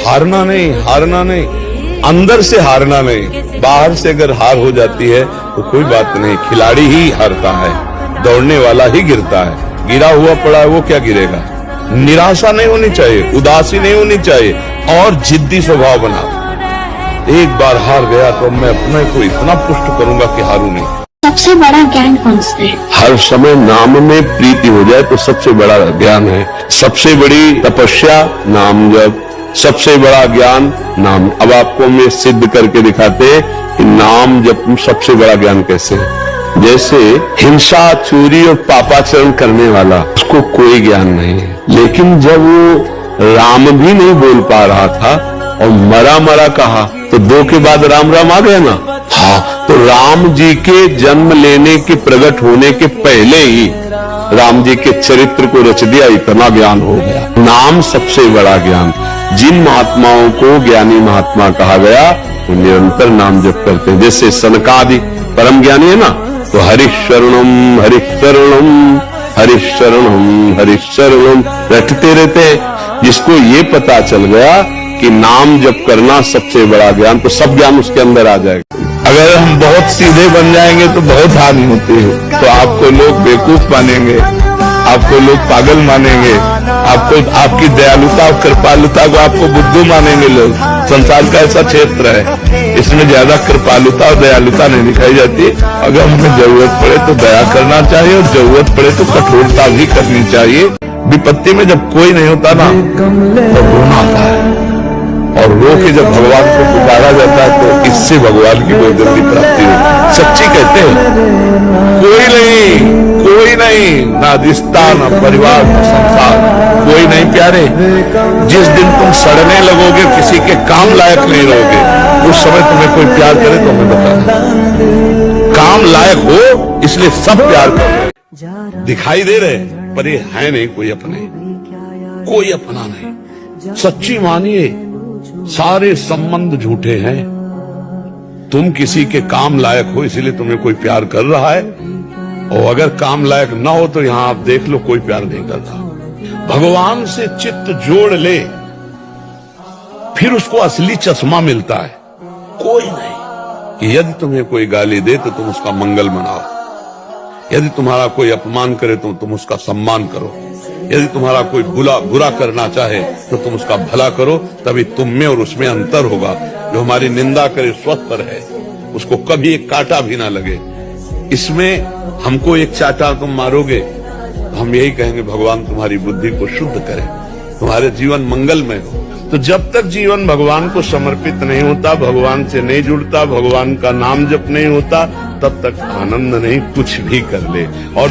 हारना नहीं, अंदर से हारना नहीं। बाहर से अगर हार हो जाती है तो कोई बात नहीं, खिलाड़ी ही हारता है, दौड़ने वाला ही गिरता है। गिरा हुआ पड़ा है वो क्या गिरेगा। निराशा नहीं होनी चाहिए, उदासी नहीं होनी चाहिए, और जिद्दी स्वभाव बना। एक बार हार गया तो मैं अपने को इतना पुष्ट करूंगा कि हारू नहीं। सबसे बड़ा ज्ञान कौन सा है? हर समय नाम में प्रीति हो जाए तो सबसे बड़ा ज्ञान है। सबसे बड़ी तपस्या नाम जप, सबसे बड़ा ज्ञान नाम। अब आपको मैं सिद्ध करके दिखाते हैं कि नाम जप सबसे बड़ा ज्ञान कैसे है। जैसे हिंसा, चोरी और पापाचरण करने वाला, उसको कोई ज्ञान नहीं है, लेकिन जब वो राम भी नहीं बोल पा रहा था और मरा कहा तो 2 के बाद राम आ गया ना। हाँ, तो राम जी के जन्म लेने के, प्रकट होने के पहले ही राम जी के चरित्र को रच दिया, इतना ज्ञान हो गया। नाम सबसे बड़ा ज्ञान। जिन महात्माओं को ज्ञानी महात्मा कहा गया वो निरंतर नाम जप करते हैं। जैसे सनकादि परम ज्ञानी है ना, तो हरिशरणम हरिशरणम हरिशरणम हरिशरणम रटते रहते हैं। जिसको ये पता चल गया कि नाम जप करना सबसे बड़ा ज्ञान, तो सब ज्ञान उसके अंदर आ जाएगा। अगर हम बहुत सीधे बन जाएंगे तो बहुत हानि होती है। तो आपको लोग बेवकूफ मानेंगे, आपको लोग पागल मानेंगे, आपको आपकी दयालुता और कृपालुता को आपको बुद्धू मानेंगे लोग। संसार का ऐसा क्षेत्र है, इसमें ज्यादा कृपालुता और दयालुता नहीं दिखाई जाती। अगर हमें जरूरत पड़े तो दया करना चाहिए, और जरूरत पड़े तो कठोरता भी करनी चाहिए। विपत्ति में जब कोई नहीं होता ना तो रोना आता है, और रो के जब भगवान को पुकारा जाता है तो इससे भगवान की बहुत जल्दी प्राप्ति होती। सच्ची कहते हैं, कोई नहीं, ना रिश्ता, ना परिवार, ना संसार, कोई नहीं प्यारे। जिस दिन तुम सड़ने लगोगे, किसी के काम लायक नहीं रहोगे, उस समय तुम्हें कोई प्यार करे तो हमें बताना। काम लायक हो इसलिए सब प्यार करो। दिखाई दे रहे पर ये है नहीं कोई अपना नहीं। सच्ची मानिए, सारे संबंध झूठे हैं। तुम किसी के काम लायक हो इसलिए तुम्हें कोई प्यार कर रहा है, और अगर काम लायक ना हो तो यहां आप देख लो कोई प्यार नहीं करता। भगवान से चित्त जोड़ ले, फिर उसको असली चश्मा मिलता है। कोई नहीं कि यदि तुम्हें कोई गाली दे तो तुम उसका मंगल मनाओ, यदि तुम्हारा कोई अपमान करे तो तुम उसका सम्मान करो, यदि तुम्हारा कोई बुरा करना चाहे तो तुम उसका भला करो। तभी तुम में और उसमें अंतर होगा। जो हमारी निंदा करे स्वस्थ रहे, उसको कभी एक कांटा भी ना लगे। इसमें हमको एक चाटा तुम मारोगे तो हम यही कहेंगे भगवान तुम्हारी बुद्धि को शुद्ध करे, तुम्हारे जीवन मंगलमय हो। तो जब तक जीवन भगवान को समर्पित नहीं होता, भगवान से नहीं जुड़ता, भगवान का नाम जप नहीं होता, तब तक आनंद नहीं। कुछ भी कर ले, और